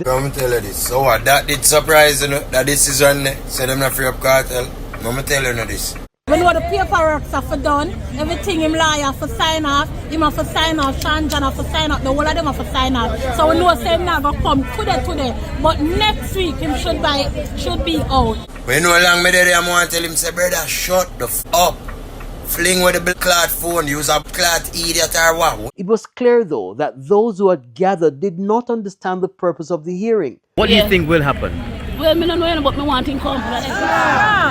I'm tell you this. So what? That did surprise you know, that decision say them not free up cartel. I'm tell you this. We know the paperwork are for done. Everything him lawyer for sign off. Him have for sign off. Sean John have for sign off. The whole of them have for sign off. So we know say him not gonna come today. But next week him should be out. When no long me there, I'm want to tell him say brother shut the up. Fling with the black clot phone, use a clot idiot or what? It was clear, though, that those who had gathered did not understand the purpose of the hearing. What do you think will happen? Well, me don't know, but me want him come.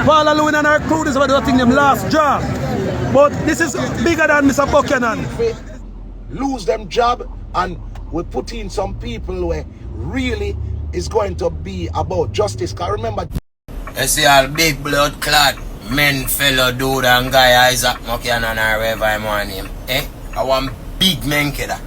Paul Alwin and our crew is about to think them last job. But this is bigger than Mr. Buchanan. Lose them job and we put in some people where really is going to be about justice. Cause remember, I see all big blood clot men, fellow dude and guy Isaac Buchanan or whatever I want him. I want big men kidda.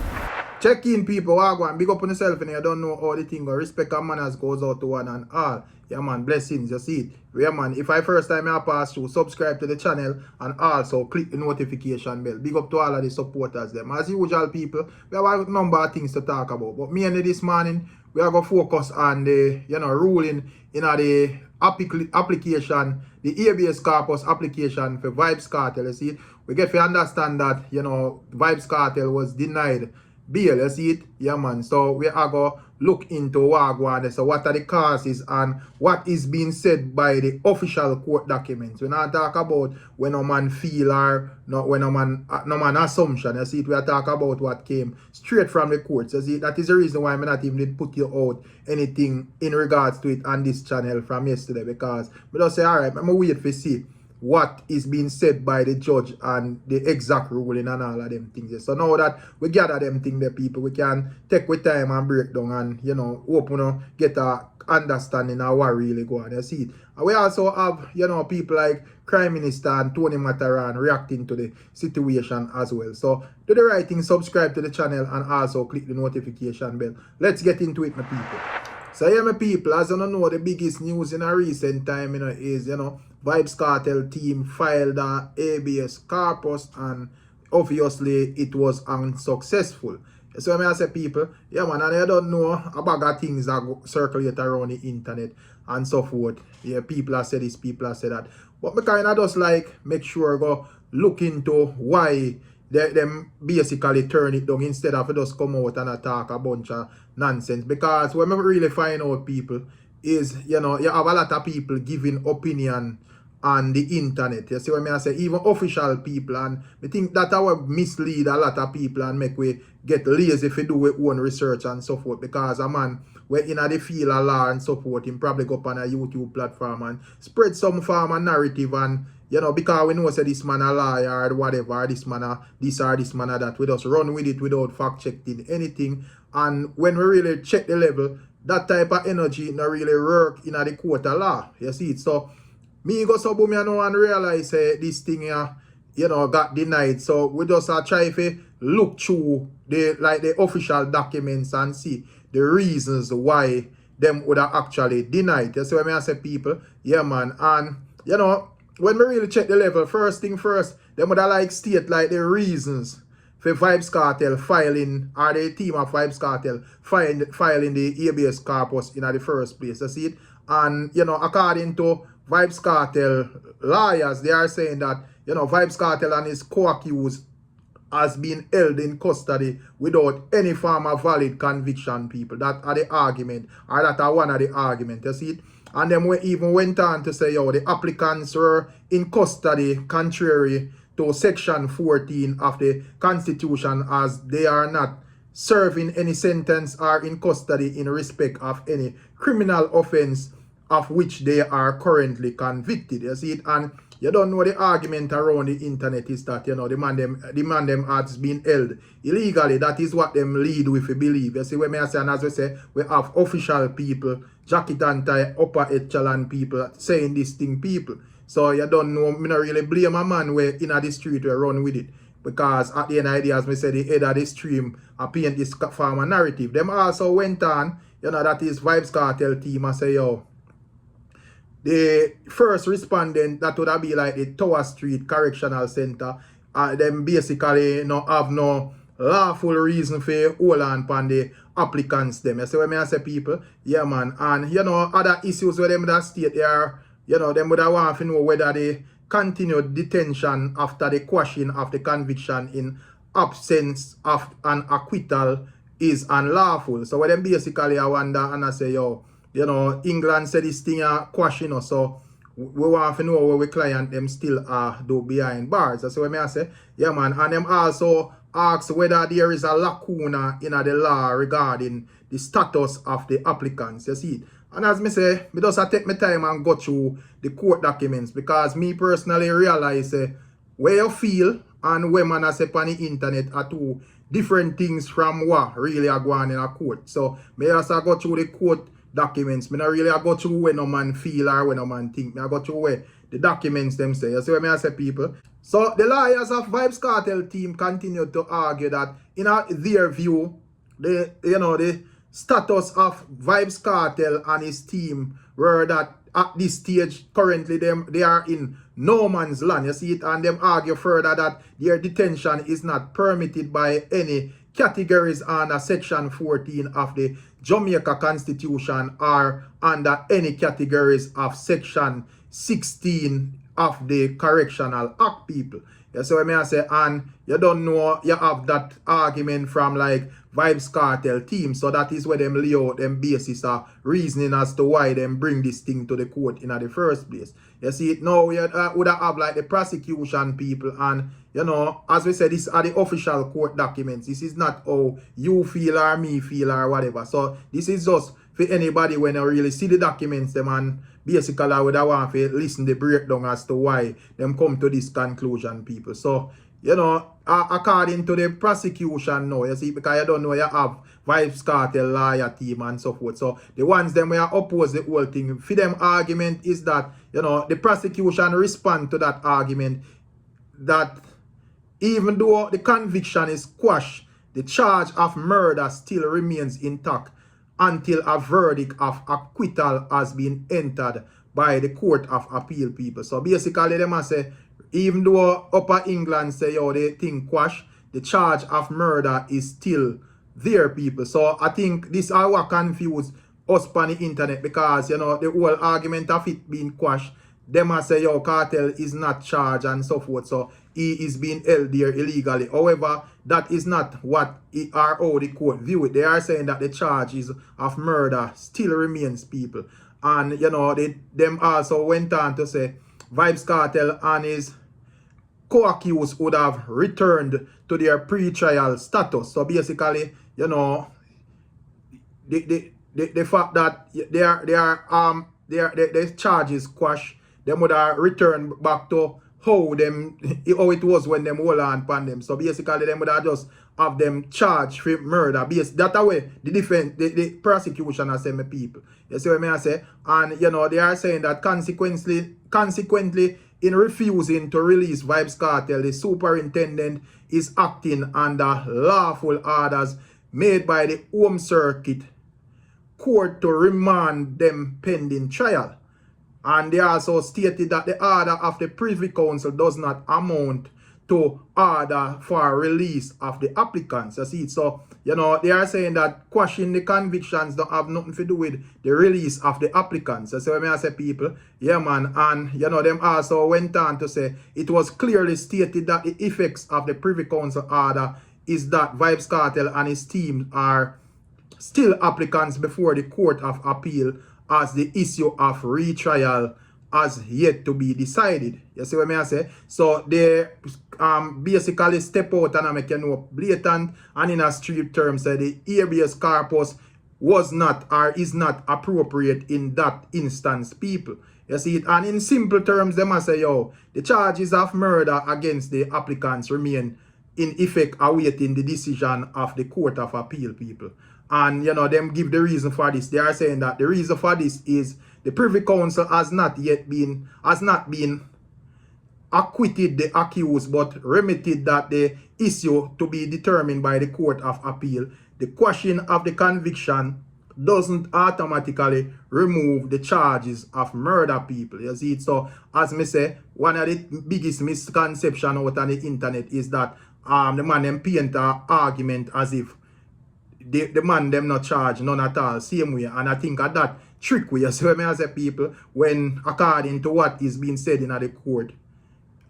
Check in people, wagwan, big up on yourself and you don't know all the thing. Respect and manners goes out to one and all. Yeah man, blessings, you see it. Yeah man, if I first time I pass through, subscribe to the channel and also click the notification bell. Big up to all of the supporters them. As usual people, we have a number of things to talk about. But me and this morning, we are going to focus on the ruling in the application, the habeas corpus application for Vybz Kartel. You see it? We get to understand that, Vybz Kartel was denied bail, you see it? Yeah, man. So we are going to look into Wagwan. So what are the causes and what is being said by the official court documents. We not talk about when a man feel or not when a man assumption. You see it? We are talking about what came straight from the courts. You see it? That is the reason why I not even did put you out anything in regards to it on this channel from yesterday, because we just say, alright, I'm going to wait to see what is being said by the judge and the exact ruling and all of them things. So now that we gather them things, the people, we can take with time and break down and, open get a understanding of what really go on. You see it? And we also have, people like Prime Minister and Tony Matterhorn reacting to the situation as well. So do the right thing, subscribe to the channel and also click the notification bell. Let's get into it, my people. So yeah, my people, as you know, the biggest news in a recent time, is, Vybz Kartel team filed a habeas corpus and obviously it was unsuccessful. So I say people, yeah man, and I don't know a bag of things that circulate around the internet and so forth. Yeah, people have said this, people have said that. But me kind of just like make sure go look into why them basically turn it down instead of just come out and attack a bunch of nonsense. Because when we really find out people is, you have a lot of people giving opinion on the internet. You see what I say? Even official people, and I think that will mislead a lot of people and make we get lazy if we do our own research and so forth. Because a man we're in the field of law and so forth, him probably go up on a YouTube platform and spread some form of narrative and because we know say this man a liar or whatever, or this man a this or this man a that, we just run with it without fact checking anything. And when we really check the level, that type of energy not really work in the court of law. You see it? So me go so boom, and realize this thing got denied. So we just try to look through the official documents and see the reasons why them would have actually denied. You see what I say, people? Yeah, man. And when we really check the level, first thing first, them would have state the reasons for Vybz Kartel filing, or the team of Vybz Kartel filing the habeas corpus in the first place. You see it? And according to Vybz Kartel lawyers, they are saying that Vybz Kartel and his co-accused has been held in custody without any form of valid conviction, people. That are the argument, or that are one of the arguments. You see it? And then we even went on to say, the applicants were in custody contrary to Section 14 of the Constitution, as they are not serving any sentence or in custody in respect of any criminal offense of which they are currently convicted. You see it? And you don't know the argument around the internet is that, the man them has been held illegally. That is what them lead with, you believe. You see what I say? And as we say, we have official people, jacket and tie, upper echelon people saying this thing, people. So you don't know, me not really blame a man where in the street we run with it. Because at the end of the day, as I said, the head of the stream paint this form of narrative. Them also went on, that is Vybz Kartel team and say, the first respondent, that would be like the Tower Street Correctional Center, them basically have no lawful reason for hold on upon the applicants them. You see what I say, people? Yeah, man. And, you know, other issues with them that state, they are, you know, them would have want to know whether the continued detention after the quashing of the conviction in absence of an acquittal is unlawful. So what them basically I wonder and I say, yo, you know, England said this thing are quashing us, so we want to know where we client them still are do behind bars. That's what I say. Yeah, man. And them also ask whether there is a lacuna in the law regarding the status of the applicants. You see it? And as me say, me just take my time and go through the court documents because me personally realize where you feel and where man I say on the internet are two different things from what really are going in a court. So me also go through the court documents. Me not really go through where no man feel or where no man think. Me I go through where the documents them say. You see what me I say, people? So the lawyers of Vybz Kartel team continue to argue that in their view, the status of Vybz Kartel and his team were that at this stage currently they are in no man's land. You see it, and them argue further that their detention is not permitted by any categories under section 14 of the Jamaica Constitution or under any categories of section 16 of the Correctional Act, people. You see what I say? And you don't know, you have that argument from like Vybz Kartel team. So that is where them lay out them basis of reasoning as to why them bring this thing to the court in the first place. You see it now, you would have like the prosecution people, and you know, as we said, these are the official court documents. This is not how you feel or me feel or whatever. So this is just for anybody when you really see the documents them, and basically I would have want to listen the breakdown as to why them come to this conclusion, people. So, you know, according to the prosecution now, you see, because you don't know you have Vybz Kartel lawyer team and so forth. So the ones them where oppose the whole thing, for them argument is that, you know, the prosecution respond to that argument that even though the conviction is quashed, the charge of murder still remains intact until a verdict of acquittal has been entered by the Court of Appeal, people. So basically, they must say, even though Upper England say, yo, they think quash, the charge of murder is still there, people. So I think this is what confuse us on the internet, because, you know, the whole argument of it being quashed, they must say, yo, Kartel is not charged and so forth. So he is being held there illegally. However, that is not what or how the court view it. They are saying that the charges of murder still remains, people. And, you know, them also went on to say Vybz Kartel and his co-accused would have returned to their pre-trial status. So basically, you know, the fact that their charges quash, them would have returned back to how it was when them hold on upon them. So basically, them would have just have them charged for murder. That way, the prosecution has said, my people. You see what I say? And, you know, they are saying that consequently, in refusing to release Vybz Kartel, the superintendent is acting under lawful orders made by the Home Circuit Court to remand them pending trial. And they also stated that the order of the Privy Council does not amount to order for release of the applicants. You see, so, you know, they are saying that quashing the convictions don't have nothing to do with the release of the applicants. You see what I say, people? Yeah, man. And, you know, them also went on to say it was clearly stated that the effects of the Privy Council order is that Vybz Kartel and his team are still applicants before the Court of Appeal, as the issue of retrial has yet to be decided. You see what I say? So they basically step out and make you know blatant and in a street term say the habeas corpus was not or is not appropriate in that instance, people. You see it? And in simple terms, they must say, yo, the charges of murder against the applicants remain in effect awaiting the decision of the Court of Appeal, people. And, you know, them give the reason for this. They are saying that the reason for this is the Privy Council has not been acquitted the accused, but remitted that the issue to be determined by the Court of Appeal. The quashing of the conviction doesn't automatically remove the charges of murder, people. You see it? So, as me say, one of the biggest misconceptions out on the internet is that the man them paint a argument as if the man them not charge none at all, same way. And I think at that trick way, so when I say people, when according to what is being said in the court,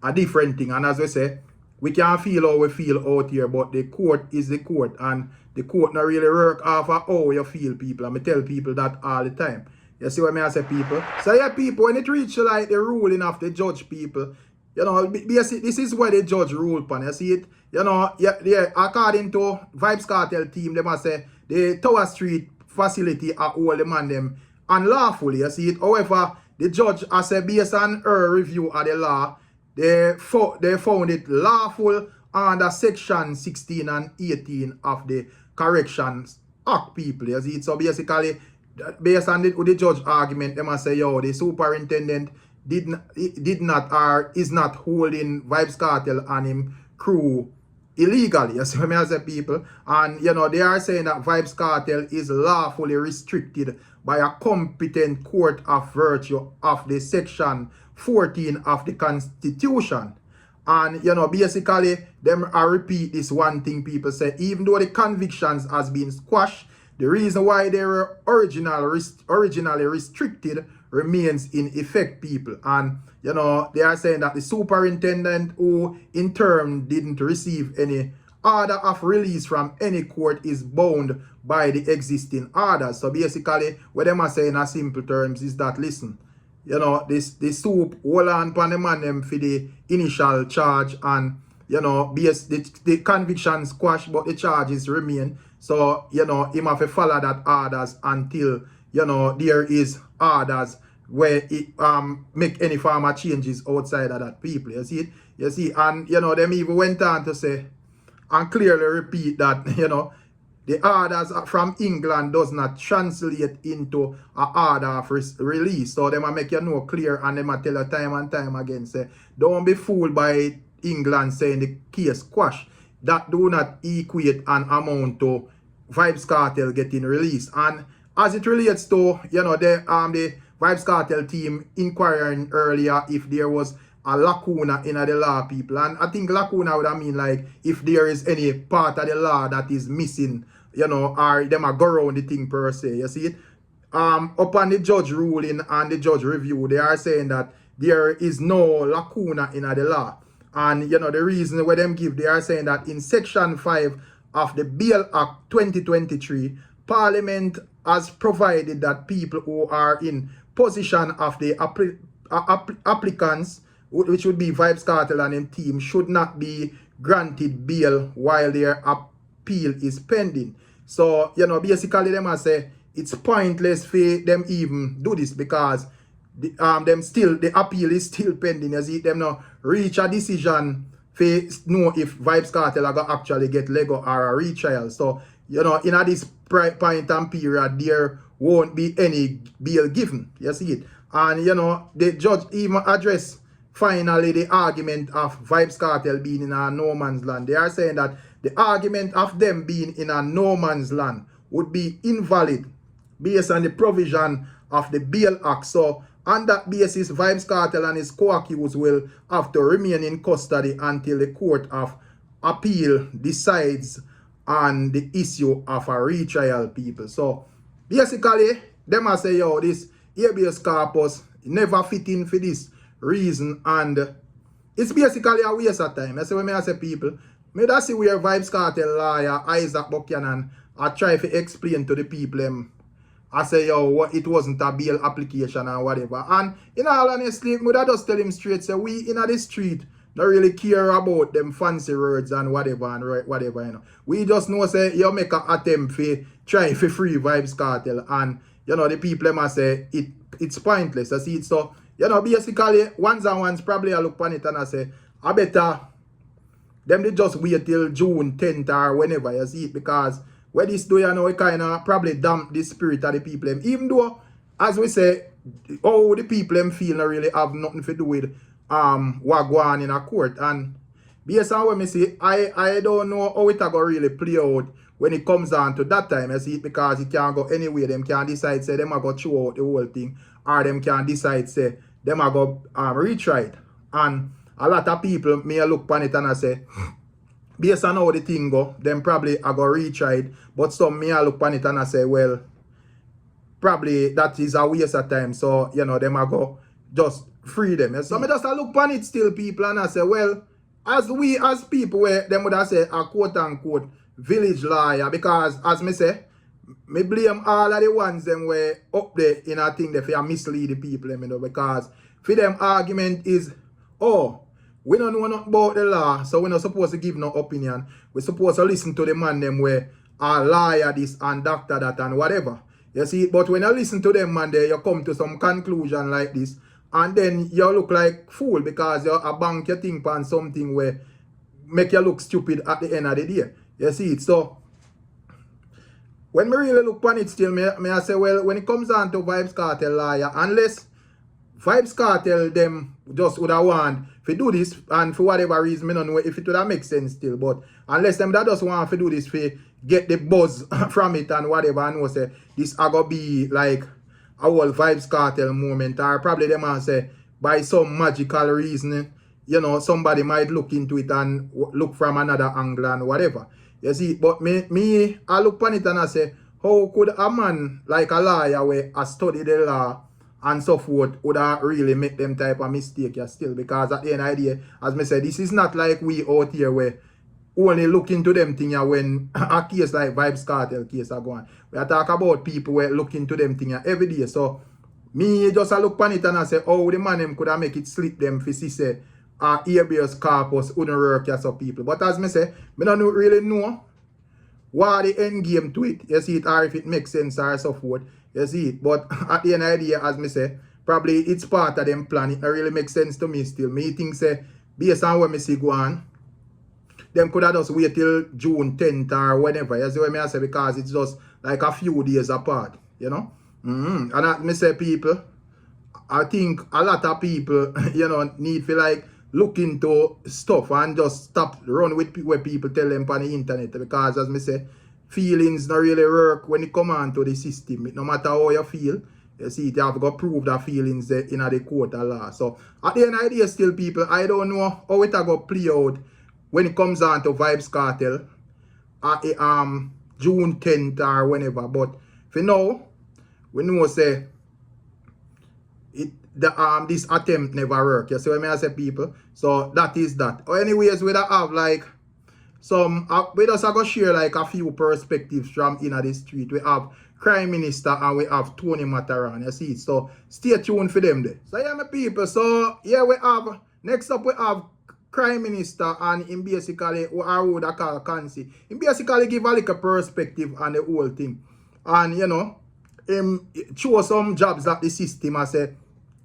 a different thing. And as we say, we can feel how we feel out here, but the court is the court, and the court not really work off of how you feel, people. And I tell people that all the time. You see what I say, people? So yeah, people, when it reach like the ruling of the judge, people, you know, this is where the judge rule upon. You see it? You know, yeah, according to Vybz Kartel team, they must say the Tower Street facility are all the man them unlawfully. You see it? However, the judge has said based on her review of the law, they found it lawful under section 16 and 18 of the Corrections Act, people. You see it? So basically, based on the judge argument, they must say, yo, the superintendent did not or is not holding Vybz Kartel and him crew illegally. You see what I say, people? And, you know, they are saying that Vybz Kartel is lawfully restricted by a competent court of virtue of the section 14 of the Constitution. And, you know, basically, I repeat this one thing people say, even though the convictions has been squashed, the reason why they were originally restricted remains in effect, people. And, you know, they are saying that the superintendent, who in turn didn't receive any order of release from any court, is bound by the existing orders. So basically, what they are saying in simple terms is that, listen, you know, the soup hold on upon the man them for the initial charge, and, you know, the conviction squash, but the charges remain. So, you know, him have to follow that orders until, you know, there is orders where it make any form of changes outside of that, people. You see it? You see, and, you know, them even went on to say and clearly repeat that, you know, the orders from England does not translate into an order of release. So them make you know clear, and them tell you time and time again, say, don't be fooled by England saying the case quash. That do not equate an amount to Vybz Kartel getting released. And as it relates to, you know, the Vybz Kartel team inquiring earlier if there was a lacuna in the law, people. And I think lacuna would mean like if there is any part of the law that is missing, you know, or them are go around the thing per se. You see it? Upon the judge ruling and the judge review, they are saying that there is no lacuna in the law. And, you know, the reason why them give, they are saying that in Section 5 of the Bail Act 2023, Parliament has provided that people who are in position of the applicants, which would be Vybz Kartel and them team, should not be granted bail while their appeal is pending. So, you know, basically them must say it's pointless for them even do this, because the appeal is still pending. You see, them now reach a decision for know if Vybz Kartel are gonna actually get Lego or a retrial. So, you know, in this point and period, there won't be any bail given. You see it? And, you know, the judge even addressed finally the argument of Vybz Kartel being in a no man's land. They are saying that the argument of them being in a no man's land would be invalid based on the provision of the Bail Act. So, on that basis, Vybz Kartel and his co-accused will have to remain in custody until the Court of Appeal decides on the issue of a retrial, people. So, basically, they must say, yo, this habeas corpus never fit in for this reason, and it's basically a waste of time. That's what I say, people. Me that see where Vybz Kartel lawyer Isaac Buchanan I try to explain to the people I say, yo, it wasn't a bail application or whatever. And in all honesty, I just tell him straight, say, we in the street don't really care about them fancy words and whatever, you know. We just know, say, you make an attempt to try to free Vybz Kartel, and, you know, the people must say, it's pointless. I see it. So, you know, basically, ones and ones probably I look upon it and I say, I better them they just wait till June 10th or whenever, you see it, because where this do, you know, it kind of probably damp the spirit of the people. Even though, as we say, oh, the people feel not really have nothing to do with what go on in a court. And based on what me see, I don't know how it going to really play out when it comes down to that time. You see it, because it can't go anywhere. Them can decide, say, them are going to throw out the whole thing, or them can decide, say, them are going to retry it. And a lot of people may look upon it and I say, based on how the thing go, them probably I go retry it. But some me I look on it and I say, well, probably that is a waste of time. So, you know, them I go just free them. So me just I look on it still, people, and I say, well, as we as people where them would have say a quote unquote village lawyer, because as me say, me blame all of the ones them were up there in a thing that for mislead the people, you know, because for them argument is, oh, we don't know nothing about the law, so we're not supposed to give no opinion. We're supposed to listen to the man them where a lawyer this and doctor that and whatever. You see, but when you listen to them man there, you come to some conclusion like this, and then you look like fool because you a bank your thing on something where make you look stupid at the end of the day. You see it, so when me really look on it still, me I say, well, when it comes down to Vybz Kartel lawyer, unless Vybz Kartel them just would have want to do this, and for whatever reason, I don't know if it would have make sense still, but unless them that just want to do this for get the buzz from it and whatever, I know say this are gonna be like a whole Vybz Kartel moment, or probably them want say by some magical reason, you know, somebody might look into it and look from another angle and whatever. You see, but me, I look on it and I say, how could a man like a lawyer where I study the law and so forth would I really make them type of mistake still? Because at the end of the day, as me say, this is not like we out here where only look into them thing when a case like Vybz Kartel case are going. We are talk about people where look into them thing every day. So me just look on it and I say, oh, the man them could have make it slip them for say habeas corpus wouldn't work as some people. But as me say, me don't really know what the end game to it. You see it, or if it makes sense or so forth. You see it. But at the end of the day, as me say, probably it's part of them plan. It really makes sense to me still. Me think say, based on what me see go on, them could have just wait till June 10th or whenever. You see what I say? Because it's just like a few days apart. You know? And as me say, people, I think a lot of people, you know, need to like look into stuff and just stop run with what people tell them on the internet, because as me say, feelings don't really work when it come on to the system. No matter how you feel, you see it, you have to prove the feelings in the court of law. So at the end of the day still, people, I don't know how it go play out when it comes on to Vybz Kartel at June 10th or whenever. But for now, we know say this attempt never work. You see what I say, people? So that is that. Or anyways, we have like some we just go share like a few perspectives from in the street. We have Crime Minister and we have Tony Matterhorn. You see? So stay tuned for them there. So yeah, my people. So yeah, we have next up we have Crime Minister, and him basically what I would call Consi. Him basically give a little perspective on the whole thing. And you know, him show some jobs that the system I say.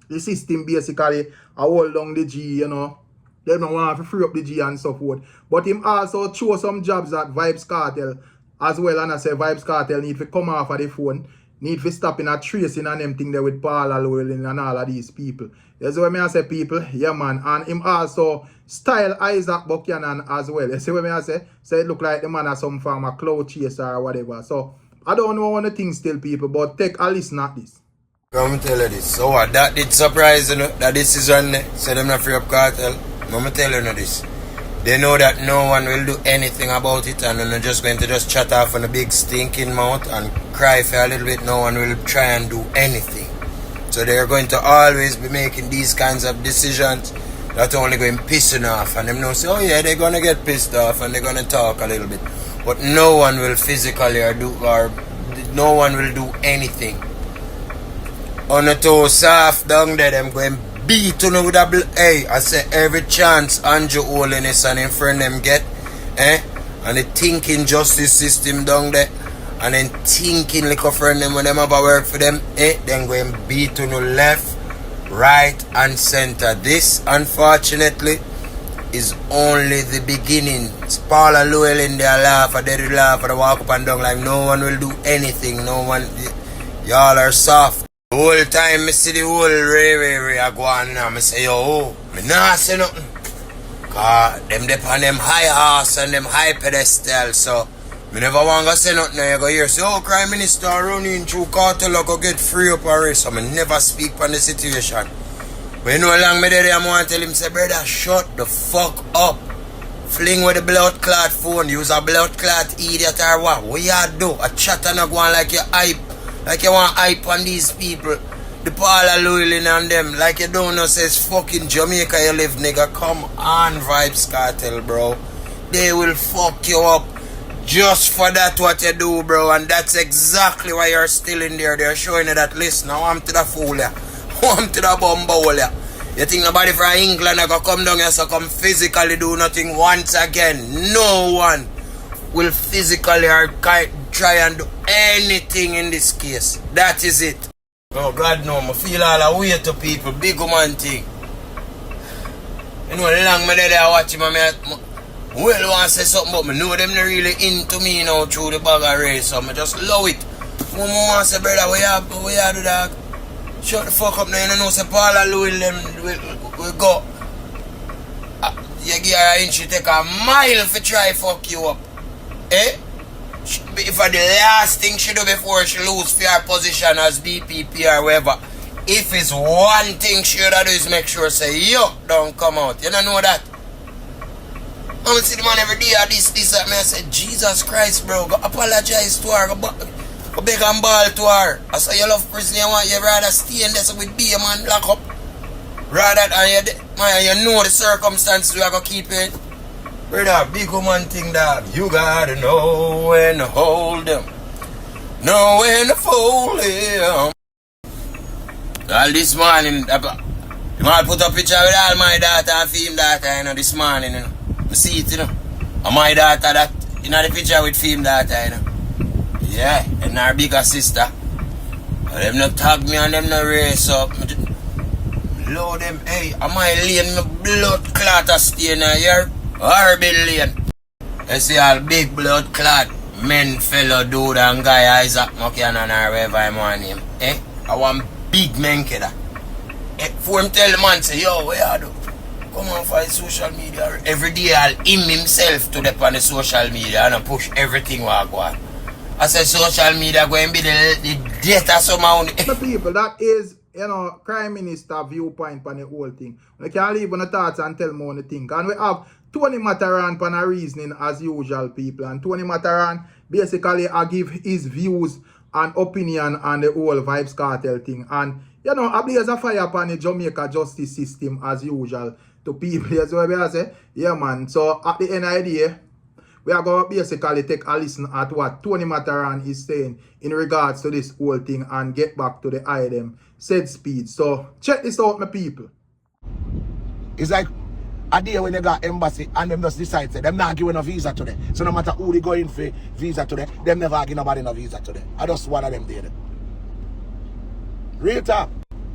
The system basically hold down the G, you know. They don't want to free up the G and so forth. But him also show some jobs at Vybz Kartel as well. And I say Vybz Kartel need to come off of the phone. Need to stop in a tracing and them thing there with Paula Llewellyn and all of these people. You see what I say, people? Yeah, man. And him also style Isaac Buchanan as well. You see what I say? So it look like the man has some form of cloud chaser or whatever. So I don't know one of the things still, people. But take a listen at this. Come tell you this. So what? That did surprise you know, that decision say them not free up Kartel. I'ma tell you this. They know that no one will do anything about it, and they're just going to just chat off on a big stinking mouth and cry for a little bit. No one will try and do anything. So they're going to always be making these kinds of decisions that only going pissing off, and them know say, oh yeah, they're gonna get pissed off and they're gonna talk a little bit. But no one will physically or no one will do anything. On the toe soft down there, them going beat on with a hey, I say every chance Andrew Holiness and him friend them get, and the thinking justice system down there, and then thinking like a friend them when them have a work for them, then going beat on the left, right and center. This unfortunately is only the beginning. It's Paula Llewellyn there laugh, or they laugh, or they walk up and down like no one will do anything, no one, y'all are soft. The whole time I see the whole Ray I go on and I say, yo, me nah say nothing. Cause them dep on them high horse and them high pedestal, so me never want to say nothing. You go hear say, oh, Crime Minister running through Kartel go get free up already. So me never speak on the situation. But you know how long me there, I'm want to tell him, say, brother, shut the fuck up. Fling with the blood clot phone, use a blood clot idiot or what? What you do? A chat and a go on like you hype. Like you want hype on these people. The Paula Llewellyn and them. Like you don't know says fucking Jamaica you live, nigga. Come on, Vybz Kartel, bro. They will fuck you up. Just for that what you do, bro. And that's exactly why you're still in there. They're showing you that list. Now I'm to the fool ya. I'm to the bumble ya. You think nobody from England are going to come down here so come physically do nothing once again? No one will physically or try and do anything in this case. That is it. Oh God no, I feel all the way to people. Big woman thing. You know long me there watching me well want to say something but me know them not really into me now through the bag of race. So I just love it. I want to say brother we are do that. Shut the fuck up now, you know, say Paula Llewellyn will go. You give her an inch, she take a mile for try fuck you up. Eh? If the last thing she do before she lose for her position as DPP or whatever, if it's one thing she would do is make sure say, yo, don't come out. You don't know that? I'm going to see the man every day, this, that, man. I say, Jesus Christ, bro, go apologize to her, go beg and ball to her. I say you love prison, you rather stay in there so with be a man lock up. Rather than you know the circumstances we are going to keep it. Brother, big woman thing that you gotta know when to hold them. Know when to fold them. All this morning, the man put a picture with all my daughter and film daughter, you know, this morning, you know. I see it, you know. And my daughter that, you know, the picture with film daughter, you know. Yeah, and our bigger sister. Them not tag me and them not race up. Load them, hey, am I laying my blood clot a stain here? Horrible lane. You see all big blood clot men, fellow dude and guy Isaac Buchanan or whatever I want him. Eh? I want big men kid. Eh, for him tell the man say, yo, what you do? Come on for the social media. Every day I'll him himself to the on the social media and I push everything what I go on. I said social media going to be the data somehow. The people, that is, you know, Crime Minister viewpoint on the whole thing. We can leave on the thoughts and tell more on the thing. And we have Tony Matterhorn on a reasoning as usual, people. And Tony Matterhorn basically give his views and opinion on the whole Vybz Kartel thing. And, you know, I blaze a fire upon the Jamaica justice system as usual to people. As well, I say, yeah, man. So at the end of the day, we are going to basically take a listen at what Tony Matterhorn is saying in regards to this whole thing and get back to the item said speed. So check this out, my people. It's like a day when they got embassy and them just decide say them not giving a visa to them. So no matter who they going for visa to them never give nobody no visa to them. I just one of them did it. Real talk.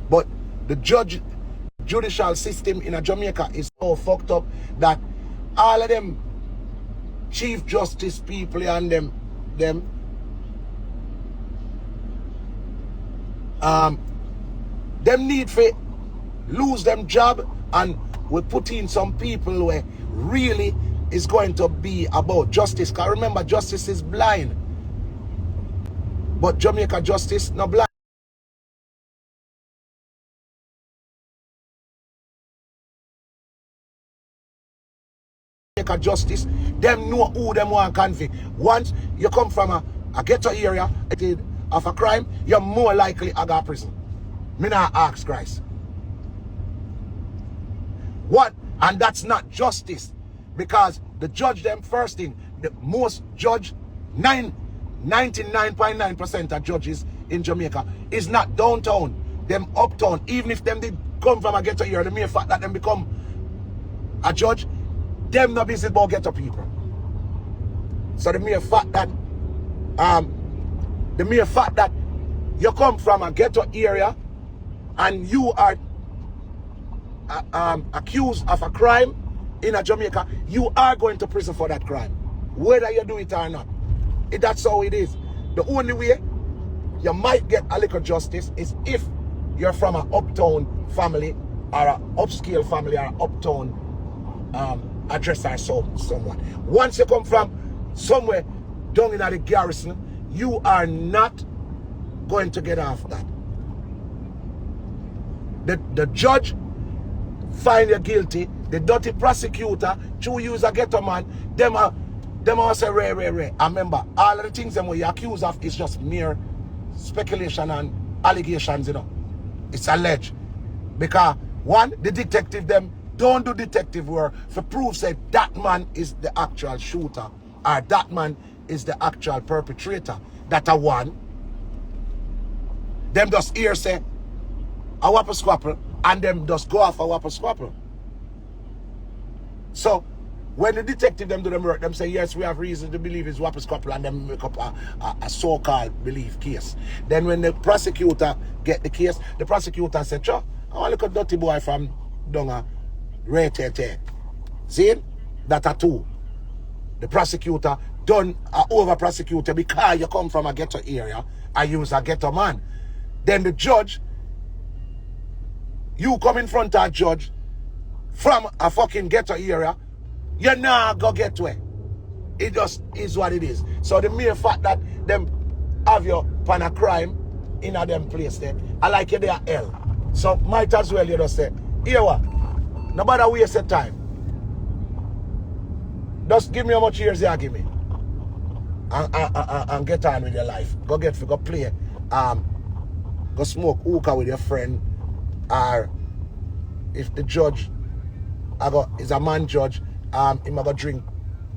But the judicial system in Jamaica is so fucked up that all of them Chief Justice people and them need to lose them job, and we put in some people where really is going to be about justice. Because remember, justice is blind. But Jamaica justice not blind. Justice, them know who them want to convict. Once you come from a ghetto area of a crime, you're more likely to go to prison. Me not ask Christ. What? And that's not justice. Because the judge them first thing, the most judge, 99.9% of judges in Jamaica is not downtown, them uptown. Even if them did come from a ghetto area, the mere fact that them become a judge, them no business about ghetto people. So the mere fact that you come from a ghetto area and you are accused of a crime in a Jamaica, you are going to prison for that crime, whether you do it or not. That's how it is. The only way you might get a little justice is if you're from an uptown family or an upscale family or an uptown address or someone. Once you come from somewhere down in the garrison, you are not going to get off that. The judge find you guilty, The dirty prosecutor, true use a ghetto man, them all say rare. And remember, all of the things them we accuse of is just mere speculation and allegations, you know. It's alleged. Because one, the detective them don't do detective work for proof say that man is the actual shooter or that man is the actual perpetrator. That a one. Them just hear say a whopper squapple and them just go off a whopper squapple. So when the detective them do them work, them say yes, we have reason to believe it's whopper squapple, and them make up a so-called belief case. Then when the prosecutor get the case, the prosecutor said, sure, I want to look at dirty boy from Donga, Ray-Tete. See? That a two. The prosecutor done a over-prosecutor because you come from a ghetto area and use a ghetto man. Then the judge, you come in front of a judge from a fucking ghetto area, you're not gonna get to it. It just is what it is. So the mere fact that them have you pan a crime in a them place there, I like you there hell. So might as well you just say, here what? Nobody waste your time. Just give me how much years you give me. And get on with your life. Go play. Go smoke hookah with your friend. Or if the judge is a man judge, he might go drink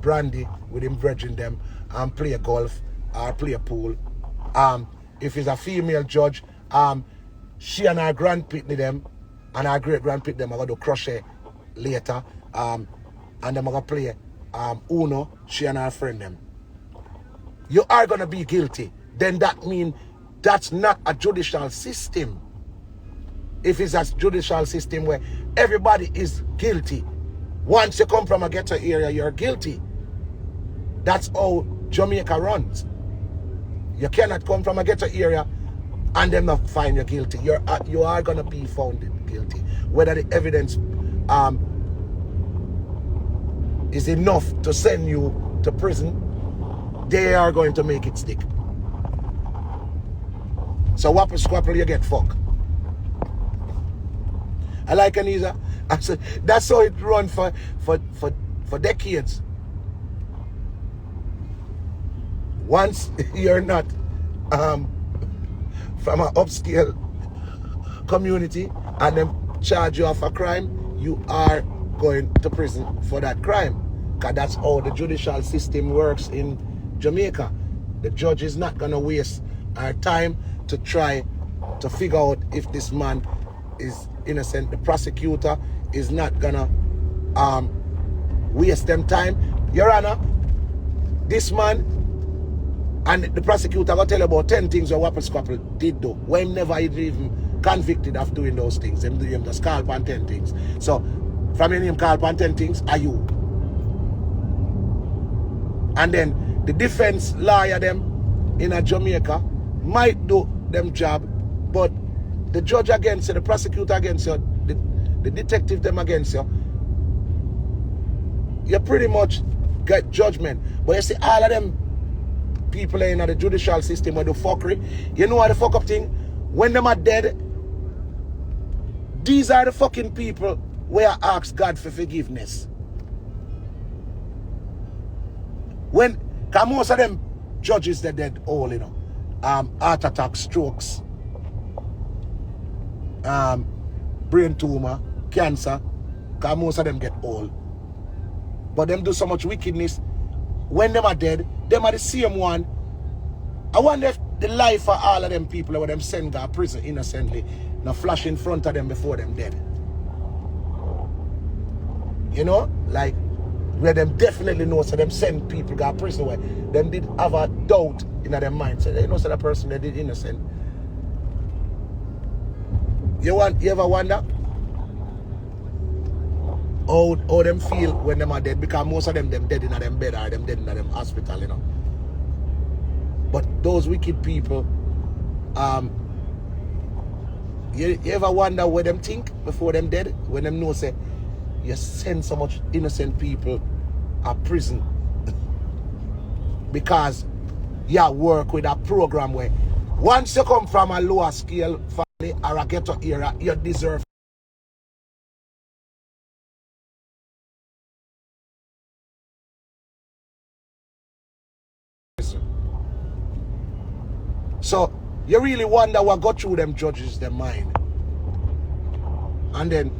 brandy with him brethren them and play golf or play pool. If it's a female judge, she and her grandpitney them and her great grandpitney them are going to crochet later. And them are going to play Uno, she and her friend them. You are going to be guilty. Then that means that's not a judicial system. If it's a judicial system where everybody is guilty, once you come from a ghetto area, you're guilty. That's how Jamaica runs. You cannot come from a ghetto area and then not find you guilty. You are going to be found guilty. Whether the evidence is enough to send you to prison, they are going to make it stick. So whopper squapple, you get fucked. I like Anisa. I said that's how it run for decades. Once you're not from an upscale community and them charge you of a crime, you are going to prison for that crime. Because that's how the judicial system works in Jamaica. The judge is not going to waste our time to try to figure out if this man is innocent. The prosecutor is not going to waste them time. Your Honor, this man, and the prosecutor will tell you about 10 things what Whopper Squapple did do. When never even convicted of doing those things. Them do him just call upon 10 things. So, from your name call upon 10 things, are you? And then the defense lawyer them in a Jamaica might do them job, but the judge against you, the prosecutor against you, the detective them against you, you pretty much get judgment. But you see all of them people in the judicial system where the fuckery, you know what the fuck up thing? When them are dead, these are the fucking people where I ask God for forgiveness. When, cause most of them judges they're dead all, you know. Heart attack, strokes, brain tumor, cancer, cause most of them get old. But them do so much wickedness. When them are dead, them are the same one. I wonder if the life for all of them people where them send to prison innocently, now flash in front of them before them dead. You know, like where them definitely know, so them send people to prison where them did have a doubt in their mind. So they know so the person they did innocent. You ever wonder how them feel when them are dead? Because most of them dead in them bed or them dead in them hospital, you know. But those wicked people, you ever wonder what them think before them dead? When them know say you send so much innocent people to prison because you work with a program where once you come from a lower scale family or a ghetto area, you deserve So you really wonder what got through them judges, their mind. And then,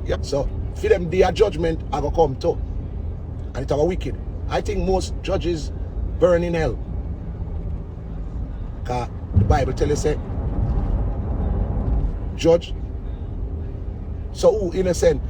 yeah, so for them, their judgment are going to come too. And it's our wicked. I think most judges burn in hell. Because the Bible tells us, say, judge. So who innocent?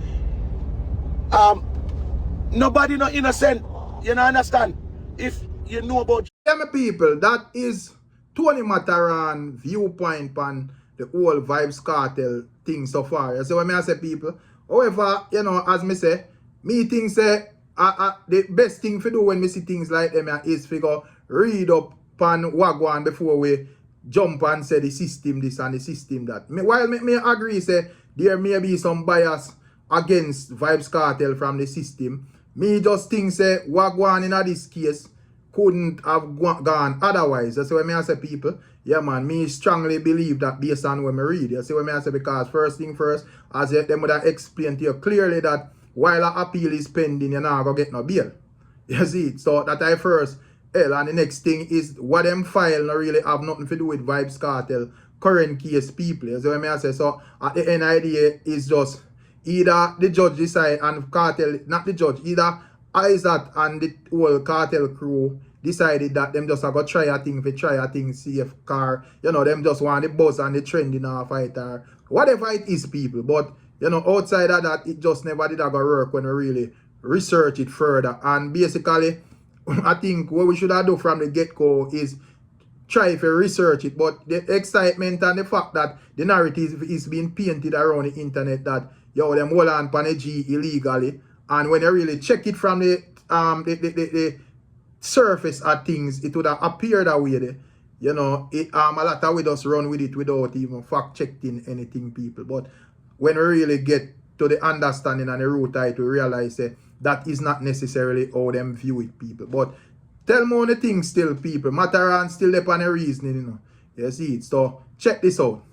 Nobody not innocent. You know, understand? If you know about... Yeah, my people, that is Tony Matterhorn viewpoint on the whole Vybz Kartel thing so far. You see what I say, people? However, you know, as me say, me think say, the best thing to do when we see things like them is figure read up on Wagwan before we jump and say the system this and the system that. While me agree say there may be some bias against Vybz Kartel from the system, me just think say Wagwan in this case couldn't have gone otherwise. That's what I say, people. Yeah, man, me strongly believe that based on what I read. You see what I say? Because first thing first, as them would have explained to you clearly that while an appeal is pending, you're not going to get no bail. You see it? So that I first, hell, and the next thing is what them file not really have nothing to do with Vybz Kartel current case people. You see what I say? So at the end idea is just either the judge decide and Kartel, not the judge, either Isaac and the whole Kartel crew decided that them just go try a thing, see if car, you know, them just want the buzz and the trend in our fight or whatever it is, people. But, you know, outside of that, it just never did go work when we really research it further. And basically, I think what we should have done from the get-go is try to research it. But the excitement and the fact that the narrative is being painted around the internet that, yo, them hold on pan a G illegally. And when you really check it from the surface of things, it would have appeared that way there. You know, a lot of we just run with it without even fact-checking anything, people. But when we really get to the understanding and the root of it, we realize that is not necessarily how them view it, people. But tell me on the thing still, people. Matterhorn still up on the reasoning, you know. You see it. So check this out.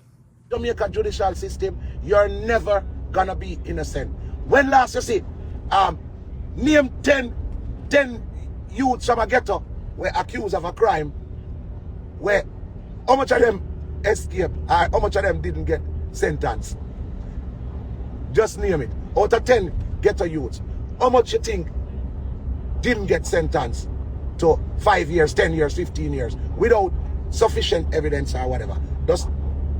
Jamaica judicial system, you're never gonna be innocent. When last you see, name 10 youths from a ghetto were accused of a crime where how much of them escaped or how much of them didn't get sentenced? Just name it. Out of 10 ghetto youths, how much you think didn't get sentenced to 5 years, 10 years, 15 years without sufficient evidence or whatever? Just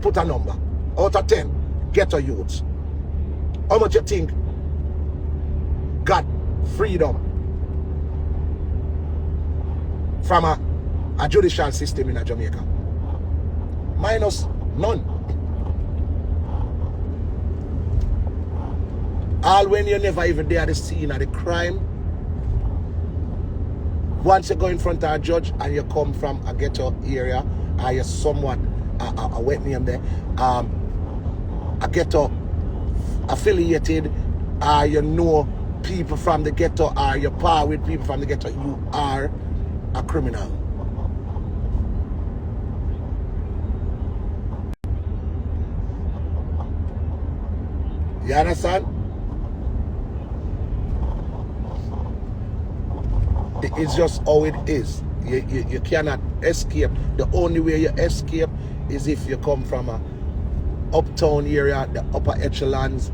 put a number. Out of 10 ghetto youths, how much you think got freedom from a judicial system in Jamaica? Minus none. All when you're never even there at the scene of the crime. Once you go in front of a judge and you come from a ghetto area, or you're somewhat a wet name there, a ghetto affiliated, or you know people from the ghetto, or you're par with people from the ghetto, you are a criminal. You understand? It's just how it is. You cannot escape. The only way you escape is if you come from a uptown area, the upper echelons,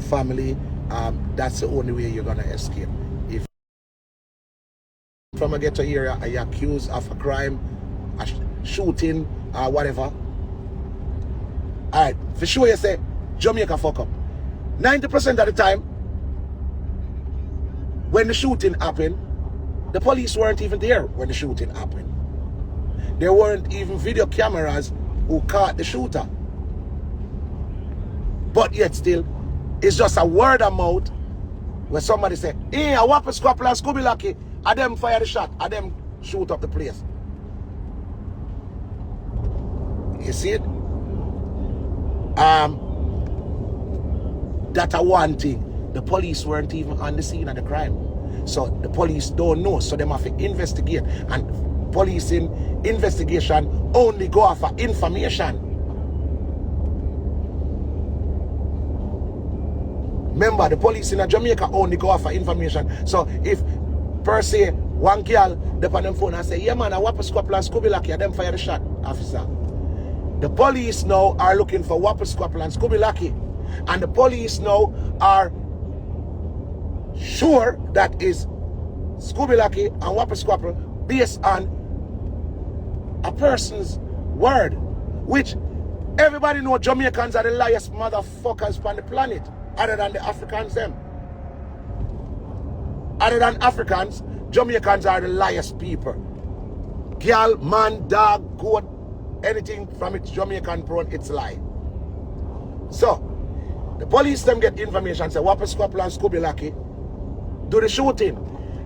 family. That's the only way you're gonna escape. If from a ghetto area and you're accused of a crime, a shooting, or whatever, alright, for sure you say Jamaica fuck up. 90% of the time, when the shooting happened, the police weren't even there when the shooting happened. There weren't even video cameras who caught the shooter. But yet still, it's just a word of mouth where somebody say, hey, I whop a squapple and Scooby Lucky, and them fire the shot, and them shoot up the place. You see it? That's one thing. The police weren't even on the scene of the crime. So the police don't know, so they have to investigate. And policing investigation only go off for information. Remember, the police in Jamaica only go off for information. So if per se one girl dep on them phone and say, yeah man, I whop a squapple and Scooby Lucky, and them fire the shot, officer. The police now are looking for Whopper Squapple and Scooby Lucky. And the police now are sure that is Scooby Lucky and Whopper Squapple based on a person's word. Which everybody know Jamaicans are the liest motherfuckers on the planet. Other than the Africans them. Other than Africans, Jamaicans are the liest people. Girl, man, dog, goat, anything from its Jamaican prone, it's lie. So, the police them get information, say Whopper Squapple and Scooby Lucky do the shooting.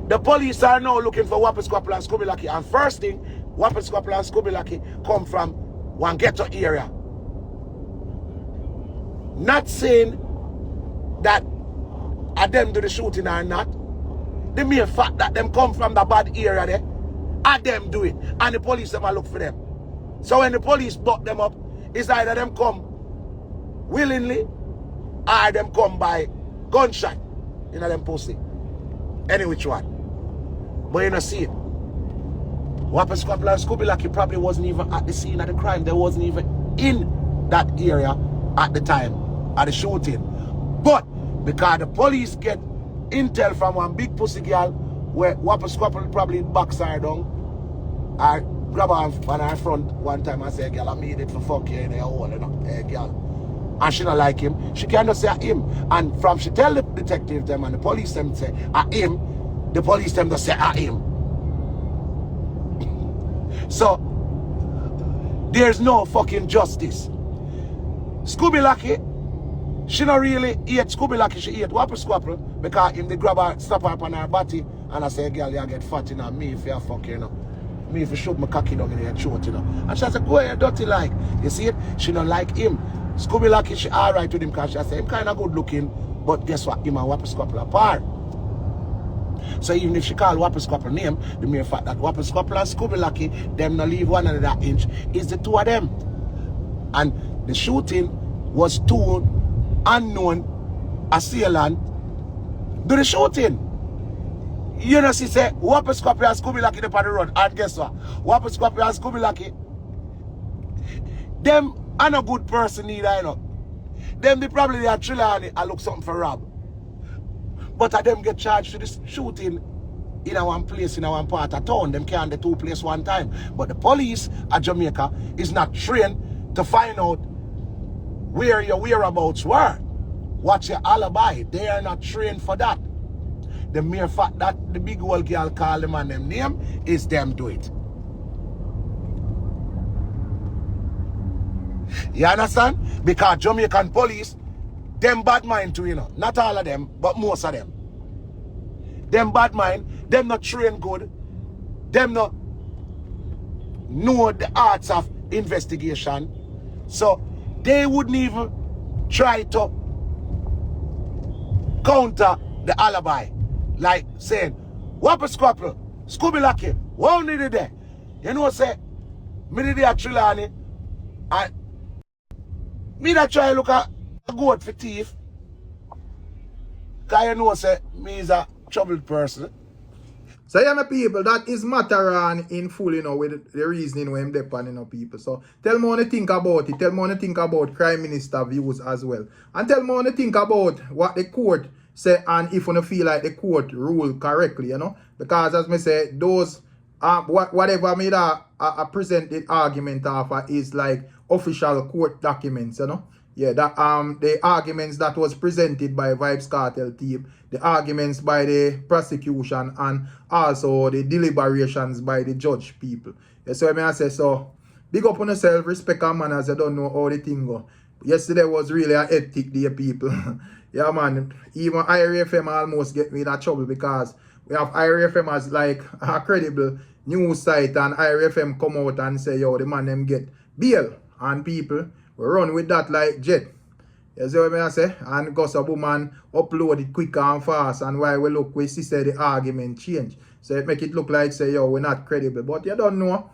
The police are now looking for Whopper Squapple and Scooby Lucky. And first thing, Whopper Squapple and Scooby Lucky come from one ghetto area. Not saying that them do the shooting or not. The mere fact that them come from the bad area there, them do it. And the police them look for them. So when the police buck them up, it's either them come willingly or them come by gunshot in them pussy. Any which one. But you don't see it. Whopper Squapple and Scooby Lucky probably wasn't even at the scene of the crime. They wasn't even in that area at the time of the shooting. But because the police get intel from one big pussy girl where Whopper Squapple probably box her down or grab her on her front one time and say, girl, I made it for fuck you in your hole, you know, hey, girl. And she don't like him. She cannot say him. And from she tell the detective them and the police them say him, the police them just say him. So there's no fucking justice. Scooby Lucky, she not really eat Scooby Lucky, she eat Whopper Squapple because him they grab her, stop her up on her body and I say, girl, you get fat in her, me if you fuck you know. Me if you shoot my cocky down in your throat, you know. And she said, go ahead, dirty like. You see it? She don't like him. Scooby Lucky, she alright with him because she say him kind of good looking, but guess what? Him and Whopper Squapple apart. So even if she call Whopper Squapple name, the mere fact that Whopper Squapple and Scooby Lucky, them not leave one another inch, is the two of them. And the shooting was two unknown assailant do the shooting. You know, she say, Whopper Squapple and Scooby Lucky on the road. And guess what? Whopper Squapple and Scooby Lucky, them are no good person either, you know. Them they probably they are thriller and look something for rob. But them get charged to this shooting in a one place, in a one part of town. Them can't the two places one time. But the police at Jamaica is not trained to find out where your whereabouts were. What's your alibi? They are not trained for that. The mere fact that the big old girl call them and them name is them do it. You understand? Because Jamaican police, them bad mind too, you know. Not all of them, but most of them. Them bad mind, them not trained good. Them not know the arts of investigation. So they wouldn't even try to counter the alibi. Like saying, Whopper Squapple, Scooby Lucky, what did it there? You know, say, me did a Trelawney, and me that try to look at a goat for thief. Because you know, say, me is a troubled person. So yeah, my people, that is Matterhorn in full, you know, with the reasoning when they pan, you know, people. So tell me what you think about it. Tell me what you think about Prime Minister views as well. And tell me what you think about what the court say and if you feel like the court rule correctly, you know. Because as me say, those, whatever me that present the argument of is like official court documents, you know. Yeah, that the arguments that was presented by Vybz Kartel team, the arguments by the prosecution, and also the deliberations by the judge people. Yeah, so I say, so big up on yourself, respect and manners. You don't know how the thing go. Yesterday was really a hectic day, people. Yeah, man. Even IRFM almost get me in trouble because we have IRFM as like a credible news site, and IRFM come out and say, yo, the man them get bail, and people we run with that like jet. You see what I say? And Gossip Woman upload it quick and fast, and while we look, we see say the argument change. So it make it look like say, yo, we're not credible. But you don't know.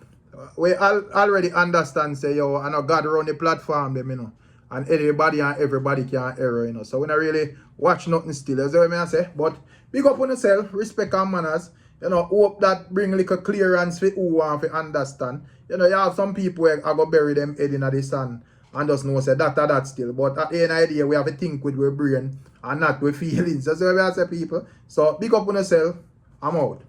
We already understand say, yo, I know God run the platform them, you know. And anybody and everybody can error, you know. So we not really watch nothing still. You see what I say? But big up on yourself, respect and manners. You know, hope that bring like a clearance for who want to understand. You know, you have some people where I go bury them head in the sand and just know say that still. But at the end of the day, we have to think with our brain and not with feelings. That's what we say, people. So big up on yourself. I'm out.